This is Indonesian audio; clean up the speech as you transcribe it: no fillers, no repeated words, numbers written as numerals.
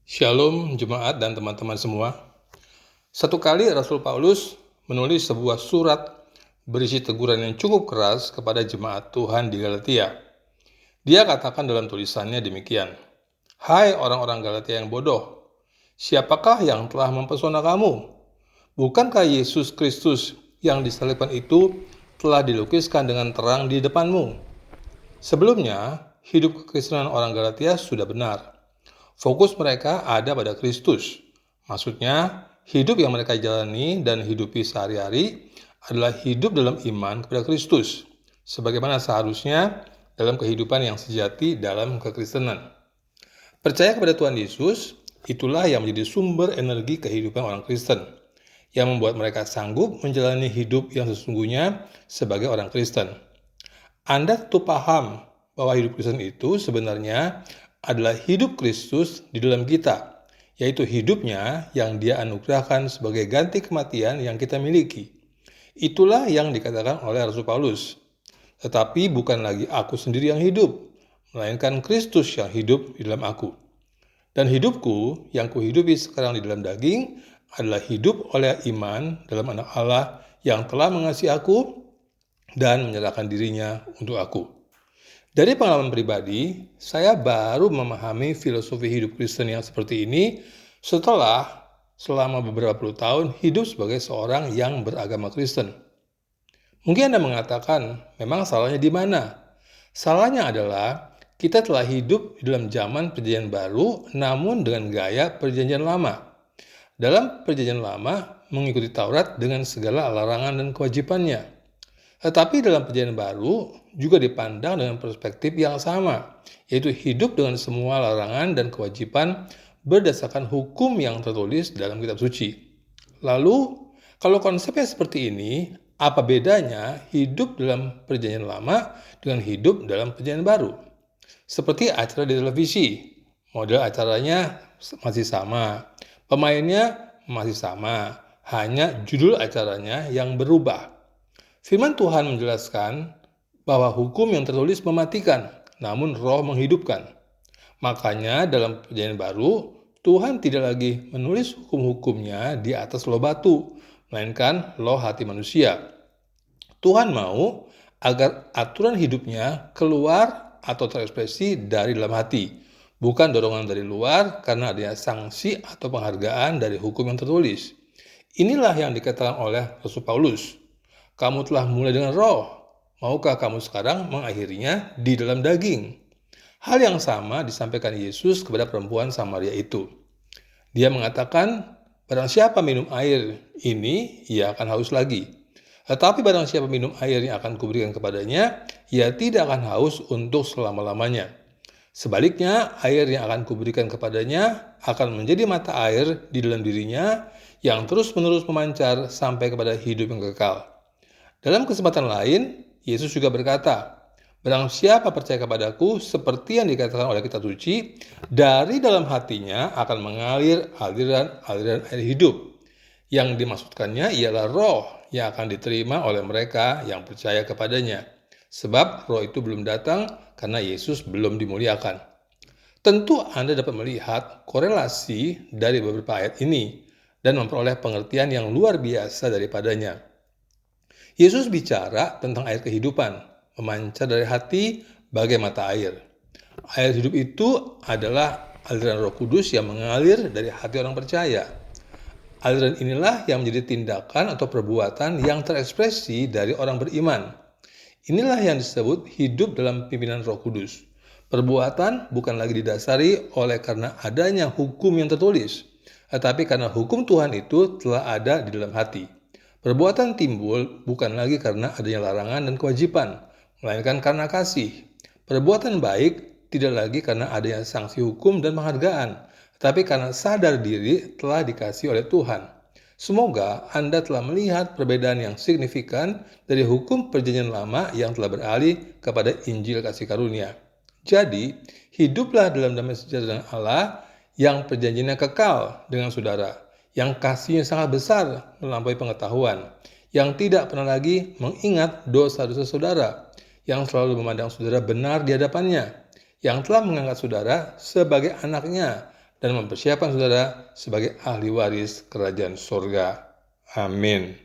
Shalom jemaat dan teman-teman semua. Satu kali Rasul Paulus menulis sebuah surat berisi teguran yang cukup keras kepada jemaat Tuhan di Galatia. Dia katakan dalam tulisannya demikian, "Hai orang-orang Galatia yang bodoh, siapakah yang telah mempesona kamu? Bukankah Yesus Kristus yang disalibkan itu telah dilukiskan dengan terang di depanmu?" Sebelumnya, hidup kekristenan orang Galatia sudah benar. Fokus mereka ada pada Kristus. Maksudnya, hidup yang mereka jalani dan hidupi sehari-hari adalah hidup dalam iman kepada Kristus, sebagaimana seharusnya dalam kehidupan yang sejati dalam kekristenan. Percaya kepada Tuhan Yesus, itulah yang menjadi sumber energi kehidupan orang Kristen, yang membuat mereka sanggup menjalani hidup yang sesungguhnya sebagai orang Kristen. Anda tentu paham bahwa hidup Kristen itu sebenarnya adalah hidup Kristus di dalam kita, yaitu hidupnya yang Dia anugerahkan sebagai ganti kematian yang kita miliki. Itulah yang dikatakan oleh Rasul Paulus. Tetapi bukan lagi aku sendiri yang hidup, melainkan Kristus yang hidup di dalam aku. Dan hidupku yang kuhidupi sekarang di dalam daging adalah hidup oleh iman dalam Anak Allah yang telah mengasihi aku dan menyerahkan dirinya untuk aku. Dari pengalaman pribadi, saya baru memahami filosofi hidup Kristen yang seperti ini setelah selama beberapa puluh tahun hidup sebagai seorang yang beragama Kristen. Mungkin Anda mengatakan, memang salahnya di mana? Salahnya adalah kita telah hidup di dalam zaman perjanjian baru, namun dengan gaya perjanjian lama. Dalam perjanjian lama, mengikuti Taurat dengan segala larangan dan kewajibannya. Tetapi dalam perjanjian baru juga dipandang dengan perspektif yang sama, yaitu hidup dengan semua larangan dan kewajiban berdasarkan hukum yang tertulis dalam kitab suci. Lalu, kalau konsepnya seperti ini, apa bedanya hidup dalam perjanjian lama dengan hidup dalam perjanjian baru? Seperti acara di televisi, model acaranya masih sama, pemainnya masih sama, hanya judul acaranya yang berubah. Firman Tuhan menjelaskan bahwa hukum yang tertulis mematikan, namun roh menghidupkan. Makanya dalam perjanjian baru, Tuhan tidak lagi menulis hukum-hukumnya di atas loh batu, melainkan loh hati manusia. Tuhan mau agar aturan hidupnya keluar atau terekspresi dari dalam hati, bukan dorongan dari luar karena adanya sanksi atau penghargaan dari hukum yang tertulis. Inilah yang dikatakan oleh Rasul Paulus. Kamu telah mulai dengan roh, maukah kamu sekarang mengakhirinya di dalam daging? Hal yang sama disampaikan Yesus kepada perempuan Samaria itu. Dia mengatakan, barang siapa minum air ini, ia akan haus lagi. Tetapi barang siapa minum air yang akan kuberikan kepadanya, ia tidak akan haus untuk selama-lamanya. Sebaliknya, air yang akan kuberikan kepadanya akan menjadi mata air di dalam dirinya yang terus-menerus memancar sampai kepada hidup yang kekal. Dalam kesempatan lain, Yesus juga berkata, barang siapa percaya kepadaku, seperti yang dikatakan oleh kitab suci, dari dalam hatinya akan mengalir aliran air hidup. Yang dimaksudkannya ialah roh yang akan diterima oleh mereka yang percaya kepadanya. Sebab roh itu belum datang karena Yesus belum dimuliakan. Tentu Anda dapat melihat korelasi dari beberapa ayat ini dan memperoleh pengertian yang luar biasa daripadanya. Yesus bicara tentang air kehidupan, memancar dari hati bagai mata air. Air hidup itu adalah aliran Roh Kudus yang mengalir dari hati orang percaya. Aliran inilah yang menjadi tindakan atau perbuatan yang terekspresi dari orang beriman. Inilah yang disebut hidup dalam pimpinan Roh Kudus. Perbuatan bukan lagi didasari oleh karena adanya hukum yang tertulis, tetapi karena hukum Tuhan itu telah ada di dalam hati. Perbuatan timbul bukan lagi karena adanya larangan dan kewajiban, melainkan karena kasih. Perbuatan baik tidak lagi karena adanya sanksi hukum dan penghargaan, tetapi karena sadar diri telah dikasih oleh Tuhan. Semoga Anda telah melihat perbedaan yang signifikan dari hukum perjanjian lama yang telah beralih kepada Injil kasih karunia. Jadi, hiduplah dalam damai sejahtera dengan Allah yang perjanjiannya kekal dengan saudara, yang kasihnya sangat besar melampaui pengetahuan, yang tidak pernah lagi mengingat dosa-dosa saudara, yang selalu memandang saudara benar di hadapannya, yang telah mengangkat saudara sebagai anaknya, dan mempersiapkan saudara sebagai ahli waris kerajaan sorga. Amin.